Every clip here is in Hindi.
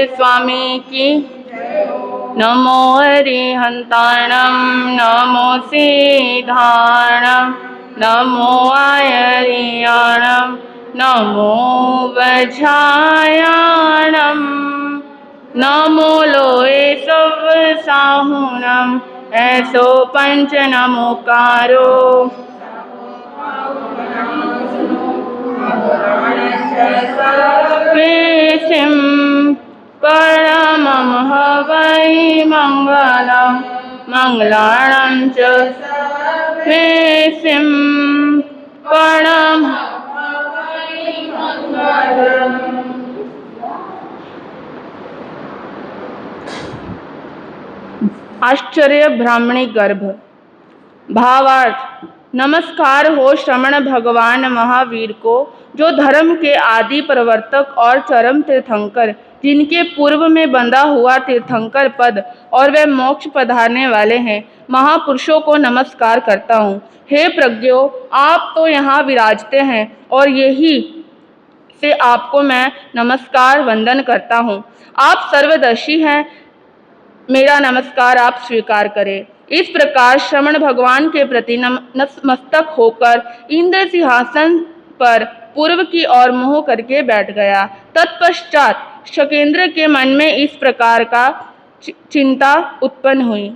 स्वामी की नमो हरिहंताणं नमो सिद्धाणं नमो आयरियाणं नमो वज्रायाणं नमो लोए सब साहुणं ऐसो पंच नमोकारो कृष्ण परमं हवै मंगलं मंगलाणं च कृष्ण परम आश्चर्य ब्राह्मणी गर्भ। भावार्थ। नमस्कार हो श्रमण भगवान महावीर को, जो धर्म के आदि प्रवर्तक और चरम तीर्थंकर, जिनके पूर्व में बंधा हुआ तीर्थंकर पद और वे मोक्ष पधारने वाले हैं, महापुरुषों को नमस्कार करता हूँ। हे प्रज्ञो, आप तो यहाँ विराजते हैं और यही से आपको मैं नमस्कार वंदन करता हूँ। आप सर्वदर्शी हैं, मेरा नमस्कार आप स्वीकार करें। इस प्रकार श्रमण भगवान के प्रति नतमस्तक होकर इंद्र सिंहासन पर पूर्व की ओर मुँह करके बैठ गया। तत्पश्चात शकेंद्र के मन में इस प्रकार का चिंता उत्पन्न हुई।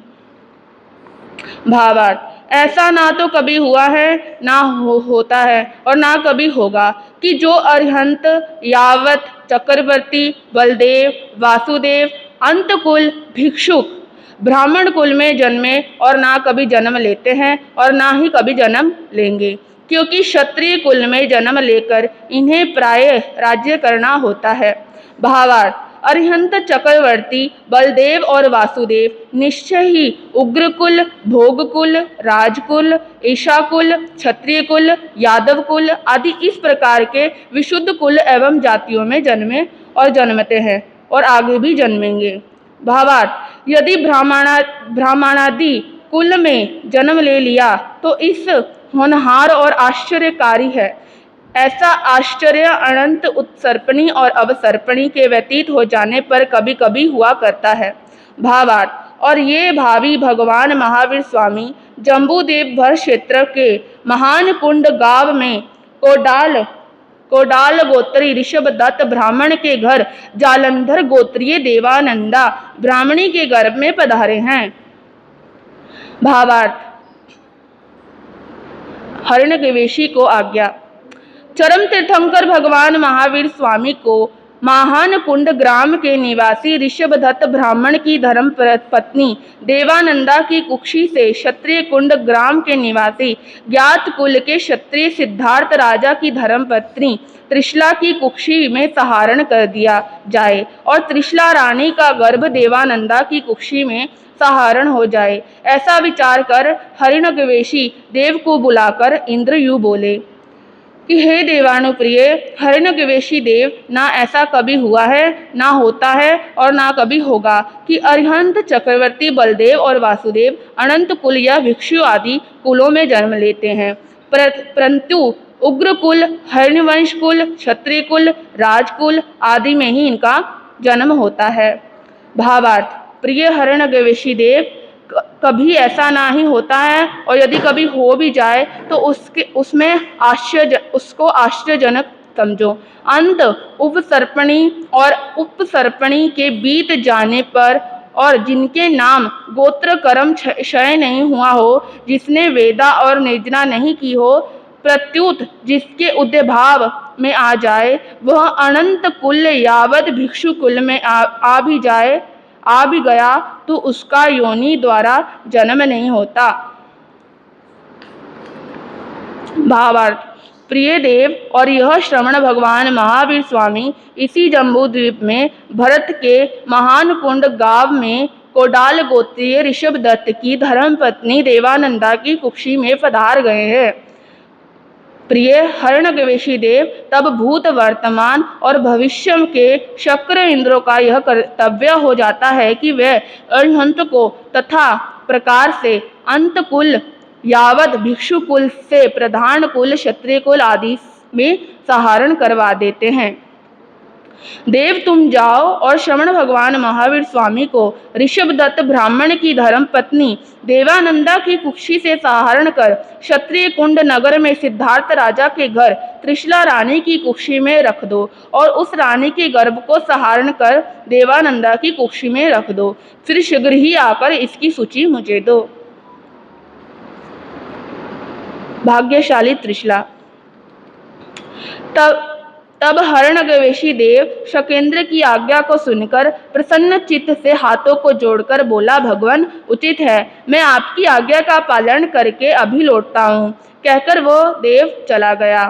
भावार्थ। ऐसा ना तो कभी हुआ है, ना होता है और ना कभी होगा कि जो अरिहंत यावत चक्रवर्ती बलदेव वासुदेव अंतकुल भिक्षुक ब्राह्मण कुल में जन्मे और ना कभी जन्म लेते हैं और ना ही कभी जन्म लेंगे, क्योंकि क्षत्रिय कुल में जन्म लेकर इन्हें प्रायः राज्य करना होता है। भावार्थ। अरिहंत चक्रवर्ती बलदेव और वासुदेव निश्चय ही उग्रकुल, भोगकुल, राजकुल, ईशाकुल, क्षत्रिय कुल, यादव कुल आदि इस प्रकार के विशुद्ध कुल एवं जातियों में जन्मे और जन्मते हैं और आगे भी जन्मेंगे। भावार्थ। यदि ब्राह्मणादि कुल में जन्म ले लिया तो इस होनहार और आश्चर्यकारी है। ऐसा आश्चर्य अनंत उत्सर्पणी और अवसर्पणी के व्यतीत हो जाने पर कभी कभी हुआ करता है। भावार्थ। और ये भावी भगवान महावीर स्वामी जम्बूद्वीप भर क्षेत्र के महान कुंड गांव में कोडाल गोत्री ऋषभ दत्त ब्राह्मण के घर जालंधर गोत्रीय देवानंदा ब्राह्मणी के गर्भ में पधारे हैं। भावार्थ। हिरण्यकेशी को आज्ञा। चरम तीर्थंकर भगवान महावीर स्वामी को महान कुंड ग्राम के निवासी ऋषभदत्त ब्राह्मण की धर्म पत्नी देवानंदा की कुक्षी से क्षत्रिय कुंड ग्राम के निवासी ज्ञात कुल के क्षत्रिय सिद्धार्थ राजा की धर्म पत्नी त्रिशला की कुक्षी में सहारण कर दिया जाए और त्रिशला रानी का गर्भ देवानंदा की कुक्षी में सहारण हो जाए। ऐसा विचार कर हिरण्यकेशी देव को बुलाकर इंद्र यूं बोले कि हे देवानुप्रिय हिरण्यकेशी देव, ना ऐसा कभी हुआ है, ना होता है और ना कभी होगा कि अरिहंत चक्रवर्ती बलदेव और वासुदेव अनंत कुल या भिक्षु आदि कुलों में जन्म लेते हैं, परंतु उग्र कुल, हिरण्यवंश कुल, क्षत्रिय कुल, राजकुल आदि में ही इनका जन्म होता है। भावार्थ। प्रिय हिरण्यकेशी देव, कभी ऐसा ना ही होता है और यदि कभी हो भी जाए तो उसको आश्चर्यजनक समझो। अंत उपसर्पणी और उपसर्पणी के बीत जाने पर और जिनके नाम गोत्र कर्म क्षय नहीं हुआ हो, जिसने वेदा और निर्जना नहीं की हो, प्रत्युत जिसके उद्भाव में आ जाए, वह अनंत कुल यावत भिक्षु कुल में आ भी गया तो उसका योनि द्वारा जन्म नहीं होता। भावार्थ। प्रिय देव, और यह श्रवण भगवान महावीर स्वामी इसी जम्बूद्वीप में भरत के महान कुंड गांव में कोडाल गोत्रीय ऋषभ दत्त की धर्मपत्नी देवानंदा की कुक्षी में पधार गए हैं। प्रिय हिरण्यकेशी देव, तब भूत वर्तमान और भविष्य के शक्र इंद्रों का यह कर्तव्य हो जाता है कि वे अरिहंत को तथा प्रकार से अंतकुल यावत भिक्षु कुल से प्रधान कुल क्षत्रिय कुल आदि में सहारण करवा देते हैं। देव तुम जाओ और श्रवण भगवान महावीर स्वामी को ऋषभदत्त ब्राह्मण की धर्म पत्नी देवानंदा की कुक्षी से संहरण कर क्षत्रिय कुंड नगर में सिद्धार्थ राजा के घर त्रिशला रानी की कुक्षी में रख दो और उस रानी के गर्भ को संहरण कर देवानंदा की कुक्षी में रख दो। फिर शीघ्र ही आकर इसकी सूची मुझे दो। भाग्यशाली त्रिशला। तब हरणगवेशी देव शकेंद्र की आज्ञा को सुनकर प्रसन्न चित्त से हाथों को जोड़कर बोला, भगवान उचित है, मैं आपकी आज्ञा का पालन करके अभी लौटता हूँ। कहकर वो देव चला गया।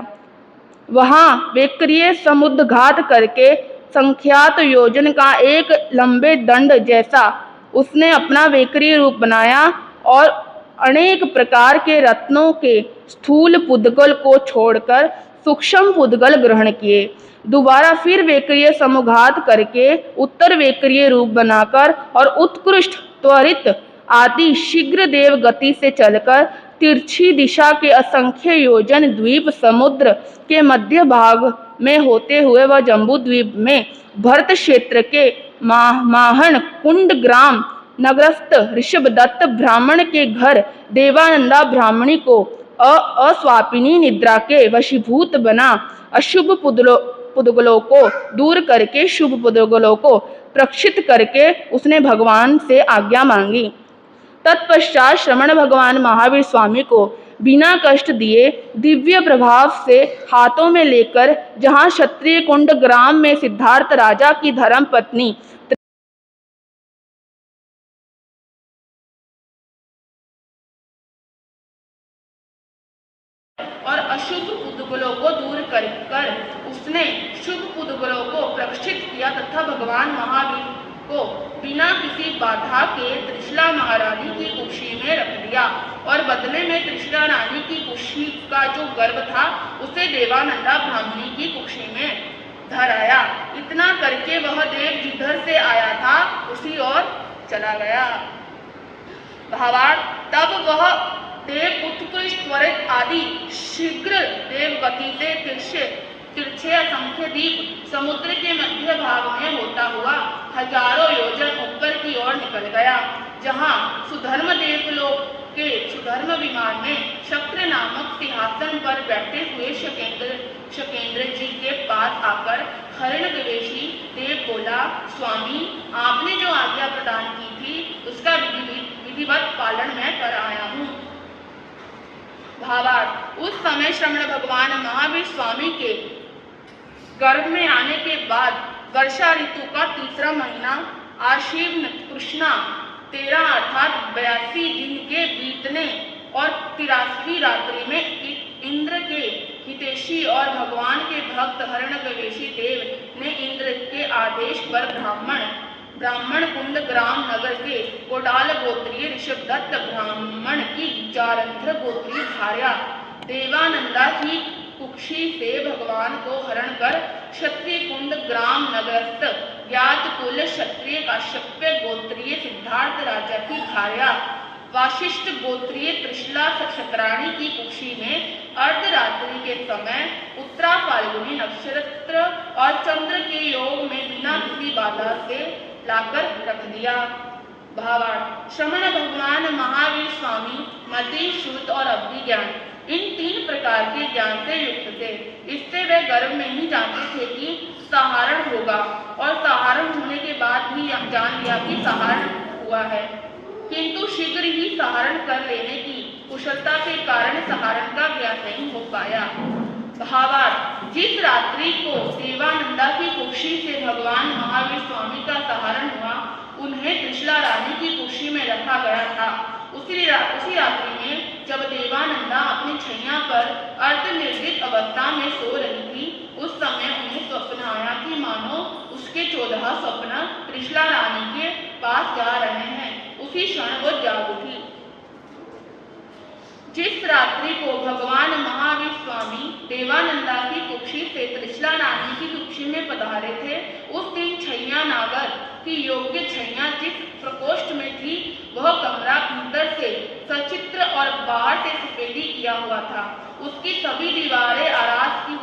वहां वेक्रिय समुद्घात करके संख्यात योजन का एक लंबे दंड जैसा उसने अपना वेक्रिय रूप बनाया और अनेक प्रकार के रत्नों के स्थूल पुद्गल को छोड़कर सूक्ष्म पुद्गल ग्रहण किए। दोबारा फिर वेक्रिय समुघात करके उत्तर वेक्रिय रूप बनाकर और उत्कृष्ट त्वरित आदि शीघ्र देव गति से चलकर तिरछी दिशा के असंख्य योजन द्वीप समुद्र के मध्य भाग में होते हुए वह जम्बू द्वीप में भरत क्षेत्र के माहन कुंड ग्राम नगरस्थ ऋषभदत्त ब्राह्मण के घर देवानंदा ब्राह्मणी को अस्वापिनी निद्रा के वशीभूत बना अशुभ पुद्गलों को दूर करके शुभ पुद्गलों को प्रक्षित करके उसने भगवान से आज्ञा मांगी। तत्पश्चात श्रवण भगवान महावीर स्वामी को बिना कष्ट दिए दिव्य प्रभाव से हाथों में लेकर जहां क्षत्रिय कुंड ग्राम में सिद्धार्थ राजा की धर्म पत्नी और अशुभ पुद्गलों को दूर कर उसने शुभ पुद्गलों को प्रक्षित किया तथा भगवान महावीर को बिना किसी बाधा के त्रिशला महारानी की कुक्षी में रख दिया और बदले में त्रिशला रानी की कुक्षी का जो गर्भ था उसे देवानंदा ब्राह्मणी की कुक्षी में धराया। इतना करके वह देव जिधर से आया था उसी ओर चला गया। भावार्थ, तब वह देव उत्कृष्ट त्वरित आदि शीघ्र देव गति से तिरछे असंख्य द्वीप समुद्र के मध्य भाग में होता हुआ हजारों योजन ऊपर की ओर निकल गया, जहां सुधर्म देवलोक के सुधर्म विमान में शक्र नामक सिंहासन पर बैठे हुए शकेंद्र जी के पास आकर हरणगवेशी देव बोला, स्वामी, आपने जो आज्ञा प्रदान की थी उसका विधिवत पालन मैं कर आया हूँ। भावार्थ, उस समय श्रवण भगवान महावीर स्वामी के गर्भ में आने के बाद वर्षा ऋतु का तीसरा महीना आश्विन कृष्णा 13 अर्थात 82 दिन के बीतने और 83वीं रात्रि में इंद्र के हितैषी और भगवान के भक्त हरणगवेशी देव ने इंद्र के आदेश पर ब्राह्मण कुंड ग्राम नगर के कोडाल गोत्रीय ऋषभदत्त ब्राह्मण की जारंध्र गोत्रीय भार्या देवानंदा की कुक्षी से भगवान को हरण कर क्षत्रिय कुंड ग्राम नगरस्थ ज्ञात कुल क्षत्रिय काश्यप्य गोत्रीय सिद्धार्थ राजा की भार्या वाशिष्ठ गोत्रीय त्रिशला क्षत्राणी की कुक्षी में अर्धरात्रि के समय उत्तरा फाल्गुनी नक्षत्र और चंद्र के योग में बिना किसी बाधा से लाकर रख दिया। भावार्थ, श्रवण भगवान महावीर स्वामी मति, श्रुत और अभिज्ञान इन 3 प्रकार के ज्ञान से युक्त थे। इससे वे गर्भ में ही जानते थे कि सहारण होगा और सहारण होने के बाद भी जान लिया कि सहारण हुआ है, किंतु शीघ्र ही सहारण कर लेने की कुशलता के कारण सहारण का ज्ञान नहीं हो पाया। भावार्थ, जिस रात्रि को देवानंदा की कुक्षी से भगवान महावीर स्वामी का सहारण हुआ उन्हें त्रिशला रानी की कुक्षी में रखा गया था। उसी रात्रि में जब देवानंदा अपनी छैया पर अर्धनिर्जित अवस्था में सो रही थी उस समय उन्हें स्वप्न आया कि मानो उसके 14 स्वप्न त्रिशला रानी के पास जा रहे हैं। उसी क्षण वो जाग उठी। जिस रात्रि को भगवान महावीर स्वामी देवानंदा की कुक्षी से त्रिशला रानी की कुक्षी में पधारे थे उस दिन छैया नागर की योग्य छैया जिस प्रकोष्ठ में थी वह कमरा भीतर से सचित्र और बाहर से सफेदी किया हुआ था। उसकी सभी दीवारें आरास की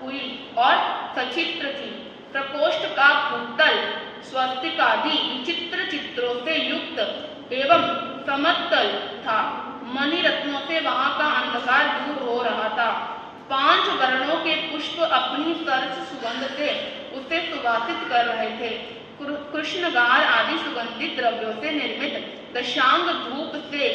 हुई और सचित्र थी। प्रकोष्ठ का भूतल स्वस्तिक आदि विचित्र चित्रों से युक्त एवं समतल था। मणिरत्नों से वहां का अंधकार दूर हो रहा था। 5 वर्णों के पुष्प अपनी सरस सुगंध से उसे सुवासित कर रहे थे। कृष्णगार आदि सुगंधित द्रव्यों से निर्मित दशांग धूप से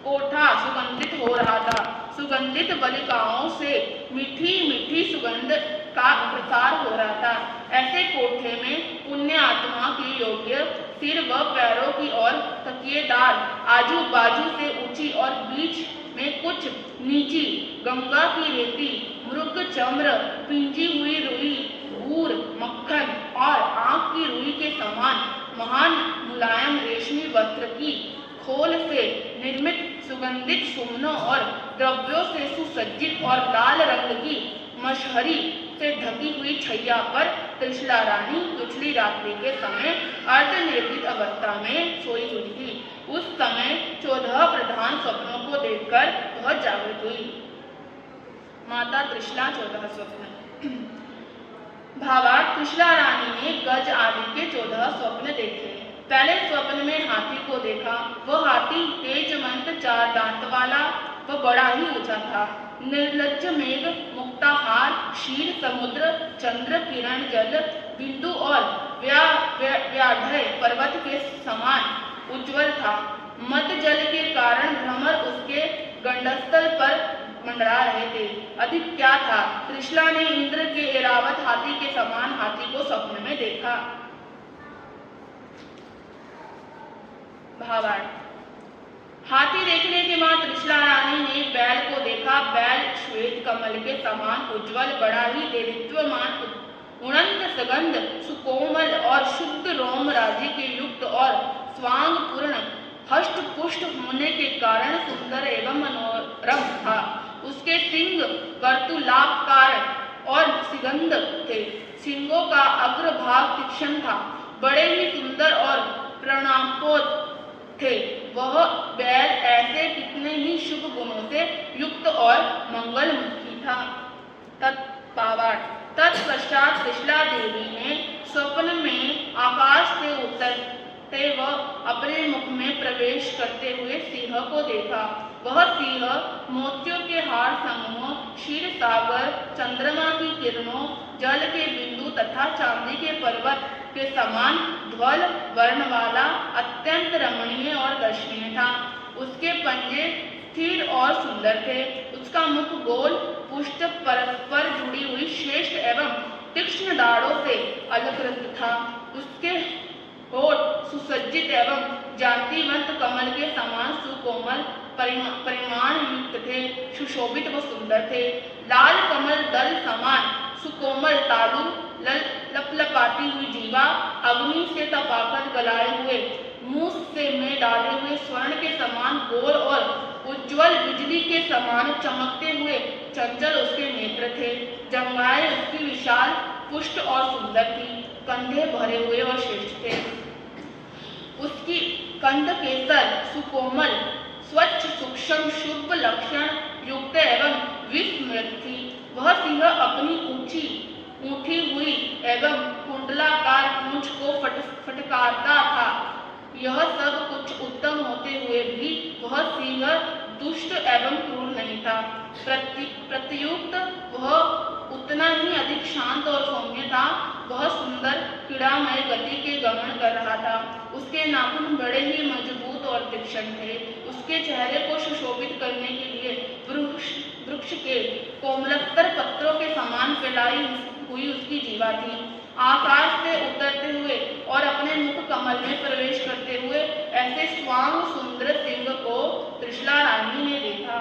कोठा सुगंधित हो रहा था। सुगंधित बालिकाओं से मीठी मीठी सुगंध का प्रसार हो रहा था। ऐसे कोठे में पुण्य आत्मा की योग्य सिर व पैरों की ओर तकिएदार, आजू बाजू से ऊंची और बीच में कुछ नीची गंगा की रेती, मृग चम्र, पिंजी हुई रुई, ऊर, मक्खन और आंख की रुई के समान महान मुलायम रेशमी वस्त्र की खोल से निर्मित सुगंधित सुमनों और द्रव्यों से सुसज्जित और लाल रंग की मशहरी से ढकी हुई छैया पर त्रिशला रानी पिछली रात्रि के समय अर्धनिर्मित अवस्था में सोई हुई थी। उस समय 14 प्रधान स्वप्नों को देखकर वह जागृत हुई। माता त्रिशला 14 स्वप्न। भावार्थ, त्रिशला रानी ने गज आदि के 14 स्वप्न देखे। पहले स्वप्न में हाथी को देखा। वह हाथी तेजवंत 4 दांत वाला व बड़ा ही ऊंचा था। निर्लज्ज मेघ, मुक्ताहार, क्षीर समुद्र, चंद्र किरण जल बिंदु और व्याढ़ पर्वत के समान उज्ज्वल था। मद जल के कारण भ्रमर उसके गंडस्थल पर मंडरा रहे थे। अधिक क्या था, त्रिशला ने इंद्र के ऐरावत हाथी के समान हाथी को स्वप्न में देखा। भावार्थ, हाथी देखने के बाद त्रिशला रानी ने बैल को देखा। बैल श्वेत कमल के समान उज्ज्वल, बड़ा ही देदीप्यमान, उड़ंत सगंध, सुकोमल और शुद्ध रोम राज्य के युक्त और स्वांग पूर्ण, हष्ट पुष्ट होने के कारण सुंदर एवं मनोरम था। उसके सिंग वर्तुलाकार और सिगंध थे। सिंगों का अग्रभाग तीक्ष्ण था, बड़े ही सुंदर और प्रणामोद थे। वह बैल ऐसे कितने ही शुभ गुणों से युक्त और मंगलमुखी था। तत्पश्चात त्रिशला देवी ने स्वप्न में आकाश से उतरते व अपने मुख में प्रवेश करते हुए सिंह को देखा। वह सिंह मोतियों के हार समूह, क्षीर सागर, चंद्रमा की किरणों, जल के बिंदु तथा चांदी के पर्वत के समान ध्वल वर्ण वाला अत्यंत रमणीय और दर्शनीय था। उसके पंजे स्थिर और सुंदर थे। उसका मुख गोल, पुष्ट, परस्पर जुड़ी हुई श्रेष्ठ एवं तीक्ष्ण दाढ़ों से अलंकृत था। उसके होठ सुसज्जित एवं जातिवंत कमल के समान सुकोमल परिमाण युक्त थे, सुशोभित व सुंदर थे। लाल कमल दल समान सुकोमल तालु, लपलपाती हुई जीवा, अग्नि से तपाकर गलाए हुए मूस से में डाले हुए स्वर्ण के समान गोल और उज्ज्वल बिजली के समान चमकते हुए चंचल उसके नेत्र थे। जंघाएं उसकी विशाल, पुष्ट और सुंदर थी। कंधे भरे हुए और श्रेष्ठ थे। उसकी कंठ केसर सुकोमल, स्वच्छ, सूक्ष्म, शुभ लक्षण युक्त एवं विस्मृत थी। वह सिंह अपनी ऊंची ऊँटी हुई एवं कुंडलाकार पूंछ को फटकारता था। यह सब कुछ उत्तम होते हुए भी वह सिंह दुष्ट एवं क्रूर नहीं था। प्रत्युक्त वह उतना ही अधिक शांत और सौम्य था। वह सुंदर क्रीड़ामय गति के गमन कर रहा था। उसके नाखून बड़े ही मजबूत और तीक्ष्ण थे। उसके चेहरे को सुशोभित करने के लिए वृक्ष के कोमलतर पत्रों के समान फैलाई हुई उसकी जीवा थी। आकाश से उतरते हुए और अपने मुख कमल में प्रवेश करते हुए ऐसे स्वांग सुंदर सिंह को त्रिशला रानी ने देखा।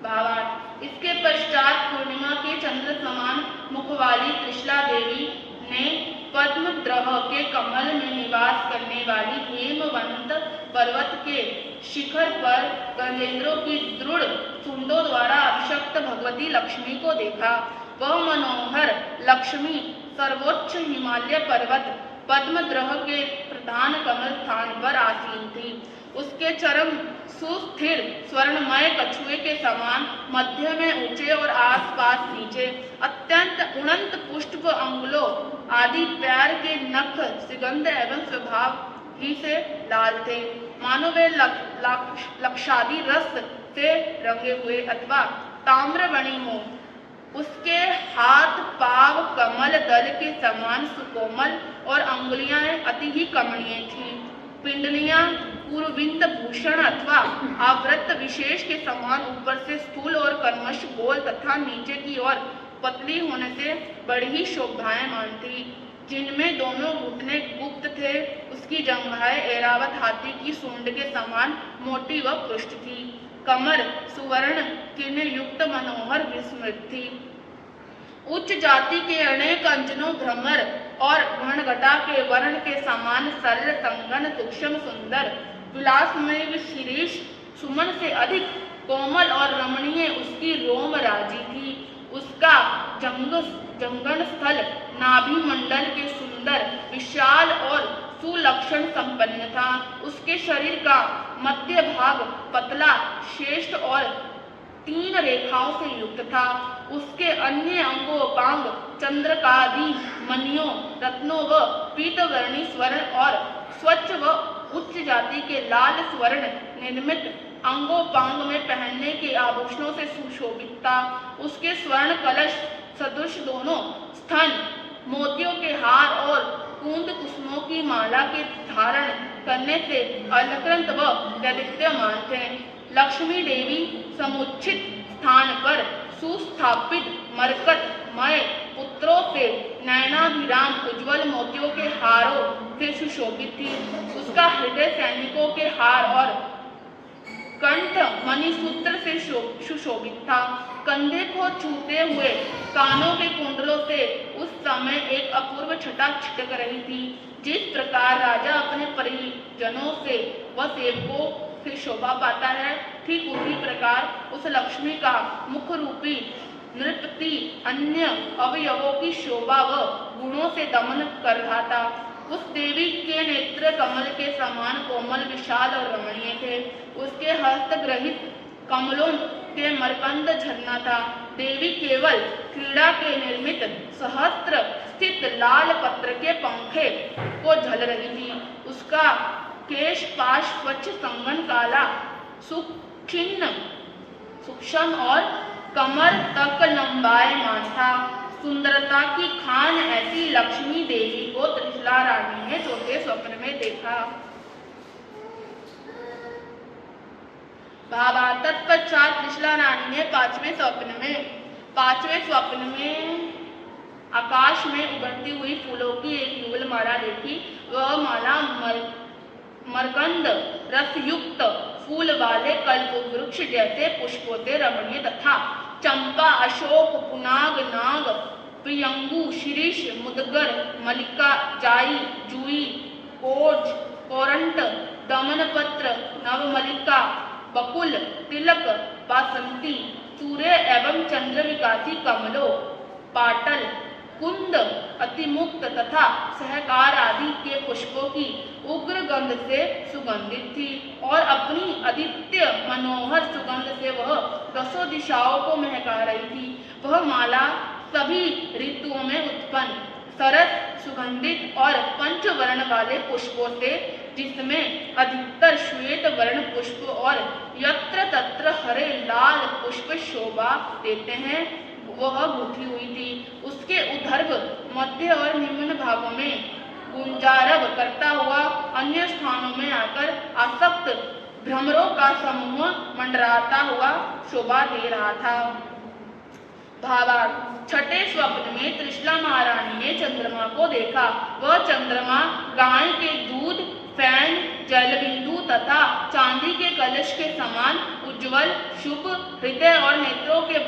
भावार्थ, इसके पश्चात पूर्णिमा के चंद्र समान मुख वाली त्रिशला देवी ने पद्मद्रह के कमल में निवास करने वाली हेमवंत पर्वत के शिखर पर गजेंद्रों की दृढ़ सुंडों द्वारा अभिषक्त भगवती लक्ष्मी को देखा। वह मनोहर लक्ष्मी सर्वोच्च हिमालय पर्वत पद्मद्रह के प्रधान कमल स्थान पर आसीन थी। उसके चरम सुस्थिर स्वर्णमय कछुए के समान, मध्य में ऊंचे और आसपास नीचे, अत्यंत उन्नत पुष्प अंगुलों आदि पैर के नख सुगंध एवं स्वभाव ही से लाल थे, मानो वे लक्षादि रस से रंगे हुए अथवा ताम्रमणि हो। उसके हाथ पाव कमल दल के समान सुकोमल और अंगुलियां अति ही कमनीय थीं। पिंडलियां पूर्विंद भूषण अथवा आवृत विशेष के समान ऊपर से स्थूल और कर्मश गोल तथा नीचे की ओर पतली होने से बड़ी ही शोभायमान थी, जिनमें दोनों घुटने गुप्त थे। उसकी जंघाएं ऐरावत हाथी की सूंड के समान मोटी व पृष्ठ थी। कमर सुवर्ण किरण युक्त मनोहर विस्मृत थी। उच्च जाति के अनेक अंजनों भ्रमर और घनघटा के वर्ण के समान सरल संगन सूक्ष्म सुंदर विलासमय शीरीष सुमन से अधिक कोमल और रमणीय उसकी रोम राजी थी। उसका जंगन स्थल नाभि मंडल के सुंदर विशाल और सुलक्षण संपन्न था। उसके शरीर का मध्य भाग पतला श्रेष्ठ और 3 रेखाओं से युक्त था। उसके अन्य अंगोपांग चंद्रकादि मणियों रत्नों व पीतवर्णी स्वर्ण और स्वच्छ व उच्च जाति के लाल स्वर्ण निर्मित अंगोपांग में पहनने के आभूषणों से सुशोभित था। उसके स्वर्ण कलश सदृश दोनों स्तन मोतियों के हार और कुंद कुसुमों की माला के धारण करने से अलंकृत व दैदीप्यमान थे। लक्ष्मी देवी समुचित स्थान पर सुस्थापित मरकतमय पुत्रों से नयनाभिराम उज्ज्वल मोतियों के हारों से सुशोभित थी। उसका हृदय सैनिकों के हार और कंठ मणिसूत्र से सुशोभित था। कंधे को छूते हुए कानों के कुंडलों से उस समय एक अपूर्व छटा छिटक रही थी। जिस प्रकार राजा अपने परिजनों से व सेवकों से शोभा पाता है, ठीक उसी प्रकार उस लक्ष्मी का मुख रूपी नृपति अन्य अवयवों की शोभा व गुणों से दमन कर रहा था। उस देवी के नेत्र कमल के समान कोमल विशाल और रमणीय थे। उसके हस्तग्रहित कमलों के मरकंद झरना था। देवी केवल क्रीड़ा के निर्मित सहस्त्र स्थित लाल पत्र के पंखे को झल रही थी। उसका केश पाश स्वच्छ संगन काला सुक्षिन्न सूक्ष्म और कमर तक लंबायमान था। सुंदरता की खान ऐसी लक्ष्मी देवी को त्रिशला रानी ने चौथे स्वप्न में देखा। तत्पश्चात त्रिशला रानी ने पांचवें स्वप्न में आकाश में उभरती हुई फूलों की एक युगल माला देखी। वह माला मरकंद रसयुक्त फूल वाले कल्प वृक्ष जैसे पुष्पों से रमणीय तथा चंपा अशोक पुनाग नाग प्रियंगु शिरीष मुदगर मलिका जाई जूई कोज कोरंट दमनपत्र नवमलिका बकुल तिलक बासंती सूर्य एवं चंद्रविकासी कमलों पाटल कुंद अतिमुक्त तथा सहकार आदि के पुष्पों की उग्र गंध से सुगंधित थी और अपनी अद्वितीय मनोहर सुगंध से वह 10 दिशाओं को महका रही थी। वह माला सभी ऋतुओं में उत्पन्न सरस सुगंधित और पंचवर्ण वाले पुष्पों से, जिसमें अधिकतर श्वेत वर्ण पुष्प और यत्र तत्र हरे लाल पुष्प शोभा देते हैं, वह गुथी हुई थी। उसके उदर्भ मध्य और निम्न भागों में गुंजारव करता हुआ अन्य स्थानों में आकर आसक्त भ्रमरों का समूह मंडराता हुआ शोभा दे रहा था। भावार्थ छठे स्वप्न में त्रिशला महारानी ने चंद्रमा को देखा। वह चंद्रमा गाय के दूध फैन जलबिंदु तथा चांदी के कलश के समान उज्ज्वल शुभ हृदय और नेत्रों के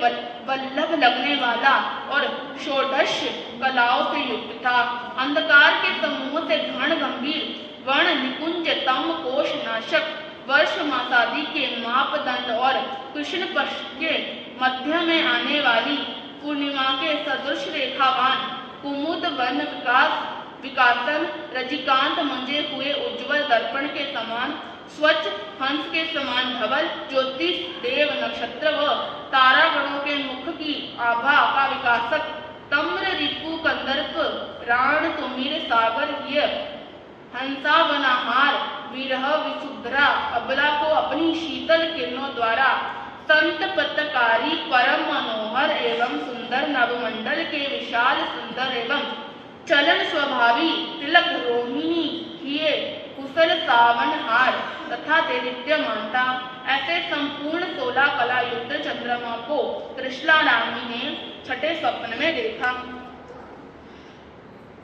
बल्लभ लगने वाला और षोडश कलाओं से युक्त था। अंधकार के समूह से घन गंभीर वर्ण निकुंज तम कोश नाशक वर्ष मासादि के मापदंड और कृष्ण पक्ष के मध्य में आने वाली पूर्णिमा के सदृश रेखावान कुमुद वर्ण विकासन रजिकांत मंजे हुए उज्ज्वल दर्पण के समान स्वच्छ हंस के समान धवल ज्योतिष देव नक्षत्र व तारागणों के मुख की आभा का विकासक तम्र रिपु कंदर्प राण तुमिर सागर हिय हंसा वनाहार विरह विशुद्रा अबला को अपनी शीतल किरणों द्वारा संतपतकारी परम मनोहर एवं सुंदर नवमंडल के विशाल सुंदर एवं चलन स्वभावी तिलक रोहिणी किए कुशल सावन हार तथा देदीप्यमानता ऐसे संपूर्ण 16 कला युक्त चंद्रमा को त्रिशला रानी ने छठे स्वप्न में देखा।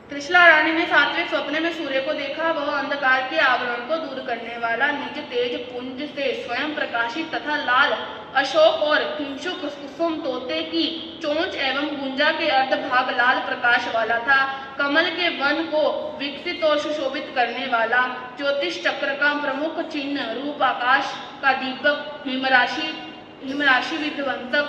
त्रिशला रानी ने 7वें स्वप्न में सूर्य को देखा। वह अंधकार के आवरण को दूर करने वाला निज तेज पुंज से स्वयं प्रकाशित तथा लाल अशोक और किंशुक कुसुम तोते की चोंच एवं गुंजा के अर्धभाग लाल प्रकाश वाला था। कमल के वन को विकसित और सुशोभित करने वाला ज्योतिष चक्र का प्रमुख चिन्ह रूप आकाश का दीपक हिमराशि विध्वंसक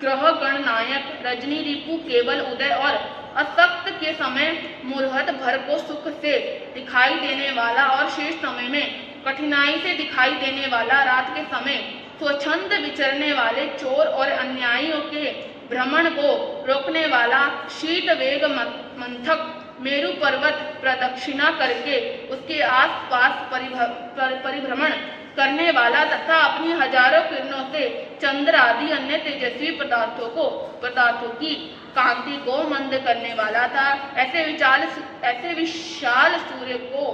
ग्रह गणनायक रजनी रिपु केवल उदय और असक्त के समय मुहूर्त भर को सुख से दिखाई देने वाला और शेष समय में कठिनाई से दिखाई देने वाला रात के समय स्वच्छंद विचरने वाले चोर और अन्यायियों के भ्रमण को रोकने वाला शीत वेग मंथक मेरु पर्वत प्रदक्षिणा करके उसके आसपास परिभ्रमण करने वाला तथा अपनी हजारों किरणों से चंद्र आदि अन्य तेजस्वी पदार्थों की कांति को मंद करने वाला था। ऐसे विशाल सूर्य को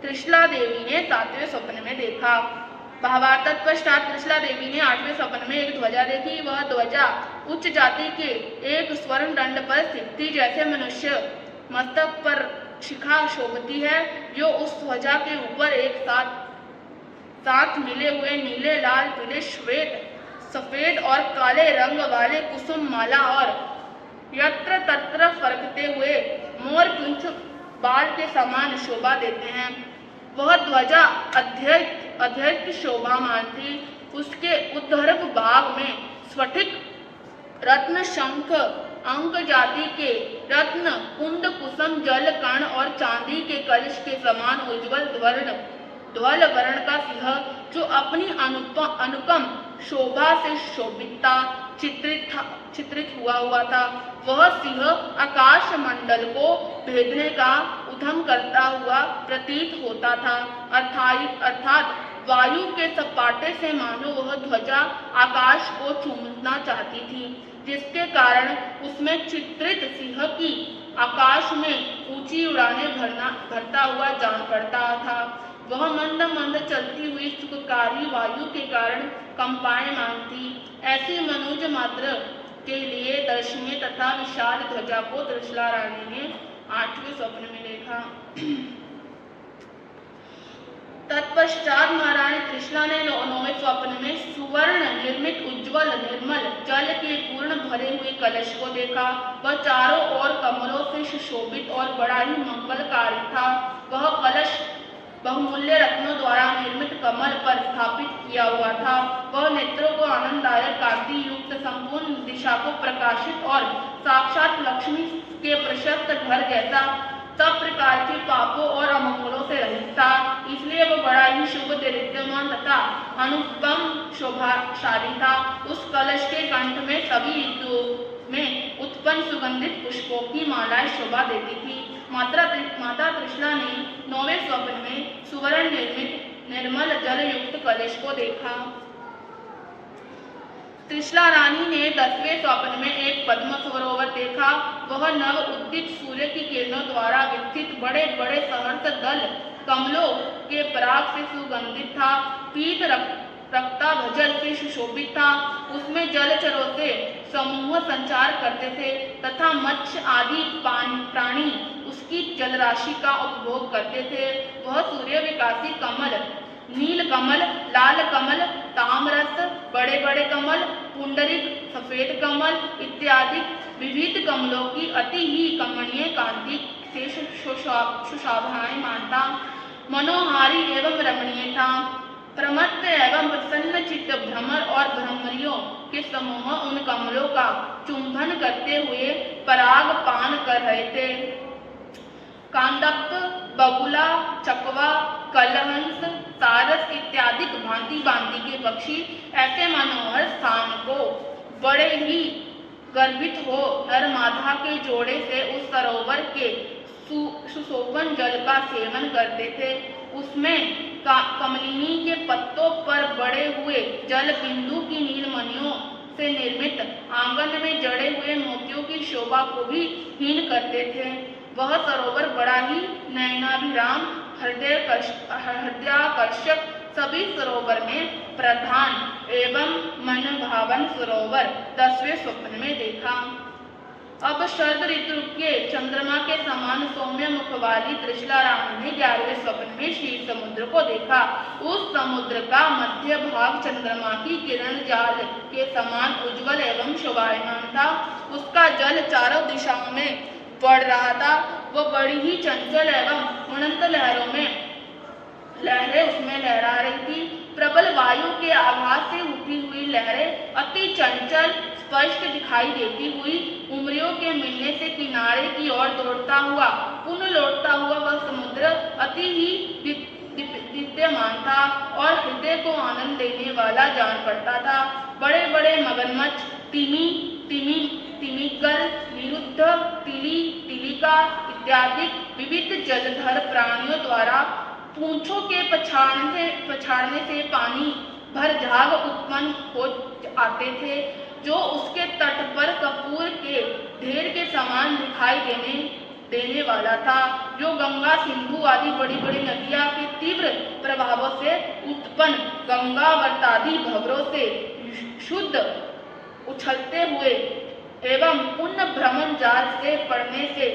त्रिशला देवी ने 7वें स्वप्न में देखा। भावार्थ तत्पश्चात त्रिशला देवी ने 8वें स्वप्न में एक ध्वजा देखी। वह ध्वजा उच्च जाति के एक स्वर्ण दंड पर स्थित थी। जैसे मनुष्य मस्तक पर शिखा शोभती है, जो उस ध्वजा के ऊपर एक साथ मिले हुए नीले, लाल, पीले, श्वेत, सफेद और काले रंग वाले कुसुम माला और यत्र तत्र फरकते हुए मोर पुंछ बाल के समान शोभा देते हैं। वह ध्वजा अत्यंत शोभामान थी। उसके उद्धर्भ भाग में स्फटिक रत्न शंख अंक जाति के रत्न कुंद कुसुम जल कण और चांदी के कलश के समान उज्ज्वल ध्वल वर्ण का सिंह, जो अपनी अनुपम शोभा से शोभित चित्रित हुआ था। वह सिंह आकाश मंडल को भेदने का उद्यम करता हुआ प्रतीत होता था। अर्थात वायु के सपाटे से मानो वह ध्वजा आकाश को चूमना चाहती थी, जिसके कारण उसमें चित्रित सिंह की आकाश में ऊंची उड़ानें भरता हुआ जान पड़ता था। वह मंद मंद चलती हुई सुखकारी वायु के कारण कंपायमान थी। ऐसी मनुज मात्र के लिए दर्शनीय तथा विशाल ध्वजा को त्रिशला रानी ने 8वें स्वप्न में देखा। तत्पश्चात महारानी त्रिशला ने 9वें स्वप्न में सुवर्ण निर्मित उज्ज्वल निर्मल जल के पूर्ण भरे हुए कलश को देखा। वह चारों ओर कमलों से सुशोभित और बड़ा ही मंगलकारी था। वह कलश बहुमूल्य रत्नों द्वारा निर्मित कमल पर स्थापित किया हुआ था। वह नेत्रों को आनंददायक कांति युक्त संपूर्ण दिशा को प्रकाशित और साक्षात लक्ष्मी के प्रशस्त घर जैसा सब प्रकार के पापों और अमंगलों से रहित था। इसलिए वह बड़ा ही शुभ दीप्यमान तथा अनुपम शोभाशाली था। उस कलश के कंठ में सभी ऋतुओं में उत्पन्न सुगंधित पुष्पों की मालाएं शोभा देती थी। माता त्रिशला ने 9वें स्वप्न में सुवर्ण निर्मित निर्मल जल युक्त कलश को देखा। त्रिशला रानी ने 10वें स्वप्न में एक पद्म सरोवर देखा। वह नव उदित सूर्य की किरणों द्वारा विकसित बड़े बड़े सहर्ष दल कमलों के पराग से सुगंधित था। पीत रक्ता भजल से सुशोभित था। उसमें जलचरों से समूह संचार करते थे तथा मत्स्य आदि प्राणी उसकी जलराशि का उपभोग करते थे। वह सूर्य विकासी कमल, नील कमल, लाल कमल, ताम्ररस, बड़े बड़े कमल, पुंडरिक, सफेद कमल इत्यादि विविध कमलों की अति ही कमनीय कांति से सुशोभायमान था, मनोहारी एवं रमणीय था। प्रमत्त एवं प्रसन्न चित्त भ्रमर और भ्रमरियों के समूह उन कमलों का चुंबन करते हुए पराग पान कर रहे थे। कांदप, बगुला, चकवा, कलहंस, सारस इत्यादि भांति भांति के पक्षी ऐसे मनोहर स्थान को बड़े ही गर्वित हो नर-मादा के जोड़े से उस सरोवर के सुशोभन जल का सेवन करते थे। उसमें कमलिनी के पत्तों पर बड़े हुए जल बिंदु की नीलमणियों से निर्मित आंगन में जड़े हुए मोतियों की शोभा को भी हीन करते थे। वह सरोवर बड़ा ही नयनाभिराम हृदयाकर्षक सभी सरोवर में प्रधान एवं मनभावन सरोवर 10वें स्वप्न में देखा। अब शरद ऋतु के चंद्रमा के समान सौम्य मुख वाली त्रिशला रानी ने 11वें स्वप्न में क्षीर समुद्र को देखा। उस समुद्र का मध्य भाग चंद्रमा की किरण जाल के समान उज्जवल एवं शोभायमान था। उसका जल चारों दिशाओं में बढ़ रहा था। वह बड़ी ही चंचल एवं उड़ंत लहरें उसमें लहरा रही थी। प्रबल वायु के आघात से उठी हुई लहरें अति चंचल स्पष्ट दिखाई देती हुई उमरियों के मिलने से किनारे की ओर दौड़ता हुआ पुनः लौटता हुआ वह समुद्र अति ही दीप्यमान था और हृदय को आनंद देने वाला जान पड़ता था। बड़े बड़े मगरमच्छ, तिमिंगल, निरुद्ध, तिली, तिलिका इत्यादि विविध जलधर प्राणियों द्वारा पूंछों के पछाड़ने से पानी भर झाग उत्पन्न हो आते थे, जो उसके तट पर कपूर के ढेर के समान दिखाई देने वाला था, जो गंगा, सिंधु आदि बड़ी बड़ी नदियां के तीव्र प्रभावों से उत्पन्न गंगावर्तादि भंवरों से शुद्ध उछलते हुए एवं पुण्य भ्रमण जाल से पड़ने से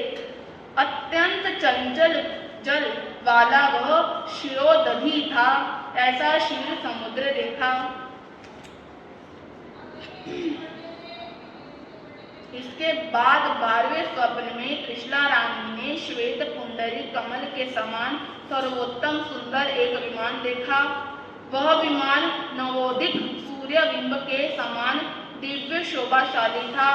अत्यंत चंचल जल वाला वह क्षीरोदधि था। ऐसा क्षीर समुद्र देखा। इसके बाद 12वें स्वप्न में त्रिशला रानी ने श्वेत पुंडरी कमल के समान सर्वोत्तम सुंदर एक विमान देखा। वह विमान नवोदित सूर्यबिंब के समान दिव्य शोभाशाली था।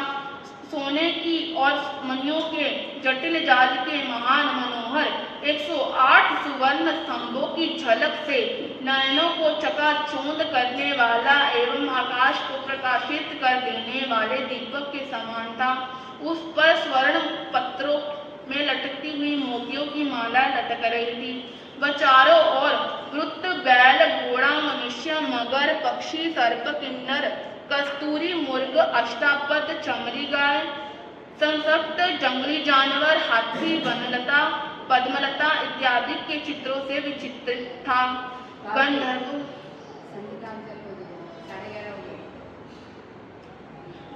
सोने की और मणियों के जटिल जाल के महान मनोहर 108 सुवर्ण स्तंभों की झलक से नयनों को चकाचौंध करने वाला एवं आकाश को प्रकाशित कर देने वाले दीपक के समान था। उस पर स्वर्ण पत्रों में लटकती हुई मोतियों की माला लटक रही थी। वह चारों ओर वृत्त, बैल, घोड़ा, मनुष्य, मगर, पक्षी, सर्प, किन्नर, कस्तूरी मृग, अष्टापद, चमरी गाय, संसक्त जंगली जानवर, हाथी, वनलता, पद्मलता इत्यादि के चित्रों से विचित्रित था।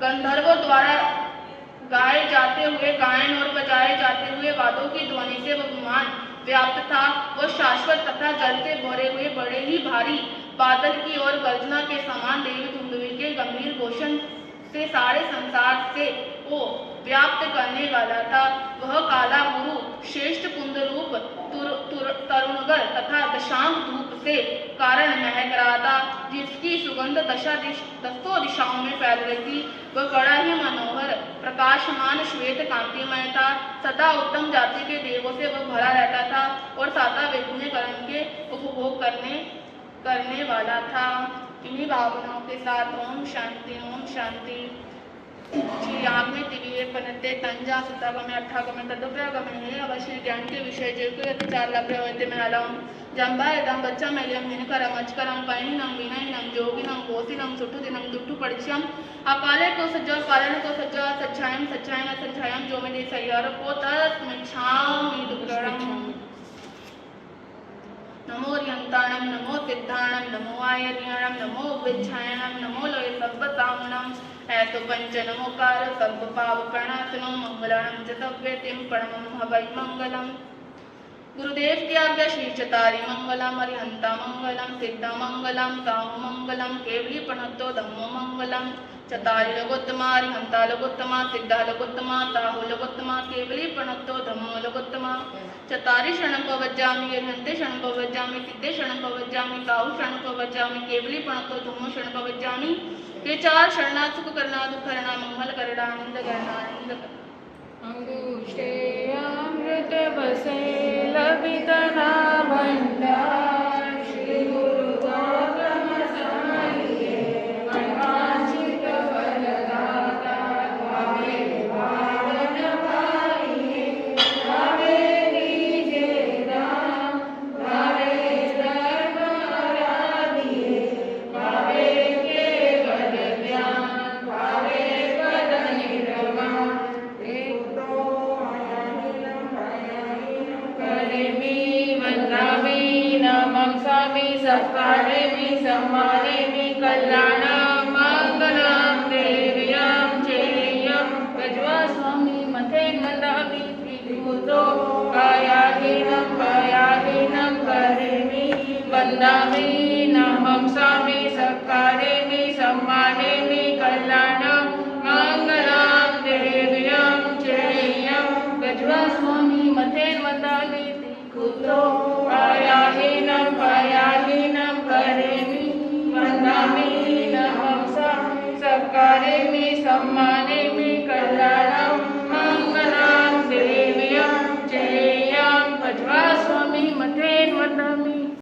गंधर्वों द्वारा गाए जाते हुए गायन और बजाए जाते हुए वाद्यों की ध्वनि से वह विमान व्याप्त था। वह शाश्वत तथा जल से भरे हुए बड़े ही भारी बादल की ओर गर्जना के समान देवी धुंधवी के गंभीर घोषण से सारे संसार से को व्याप्त करने वाला था। वह काला गुरु, श्रेष्ठ कुंदरूप, तरुणगर तथा दशांग धूप से कारण महक रहा था, जिसकी सुगंध दसों दिशाओं में फैल रही थी। वह बड़ा ही मनोहर, प्रकाशमान, श्वेत कांतिमय था। सदा उत्तम जाति के देवों से वह भरा रहता था और साता वेदनीय कर्म के उपभोग करने वाला था। इन्हीं भावनाओं के साथ ओम शांति, ओम शांति। श्रीयाग्नि दिव्य पनते तंजा सुतागमे अट्ठागमे तदुप्रागमे हे अवश्य ज्ञान के विषय जो को चार लभ्य होते में आलम जंबा एदम बच्चा मैलम हिनकरम अचकरम पैनिनम विनयनम जोगिनम गोसिनम सुठुदिनम दुट्टु पड़िचम अकाले को सज्जा कालन को सज्जा सच्चायम सच्चायम सच्चायम जो में दे सयार को तस्मिच्छामि दुर्गणम। नमो रियंताणम, नमो सिद्धाणम, नमो आयर्याणम, नमो विच्छायणम, नमो लोय सर्वसामणम ऐसो पंच नमोकार सर्व पाव प्रणाशनो मंगलाणम च तव्यतिम परमं हवै मंगलम। गुरुदेव की आज्ञा श्री चतारी मंगलम, अरिहंता मंगलम, सिद्धा मंगलम, साहु मंगलम, केवली प्रणतो धम्मो मंगलम। चतारी लघुत्तमा, अरिहंता लघुत्तमा, सिद्धा लघुत्तमा, साहु लघुत्तमा, केवली प्रणतो धम्मो लघुत्तमा। चतारी शरण पवज्जामि, अरिहंते शरण पवज्जामि, सिद्धे शरण पवज्जामि, साहु शरण पवज्जामि, केवली प्रणतो धम्मो शरण पवज्जामि। ये चार शरणा सुख करना, दुख करना, मंगल करना, आनंद करना, आनंद करना। अंगुष्ठे अमृत बसे लभितना भंडार श्री सत्कारेमि सम्मानेमि कल्याणं मङ्गलं देव्यं चेयं गज्वा स्वामी मथे नन्दामि त्रिभुतो कायाहीनं करेमि वन्दामि नामं स्वामी सत्कारेमि सम्मानेमि कल्याणं मङ्गलं देव्यं चेयं गज्वा स्वामी मथे नन्दामि त्रिभुतो कायाहीनं करेमि वन्दामि नामं स्वामी सत्कारेमि सम्मानेमि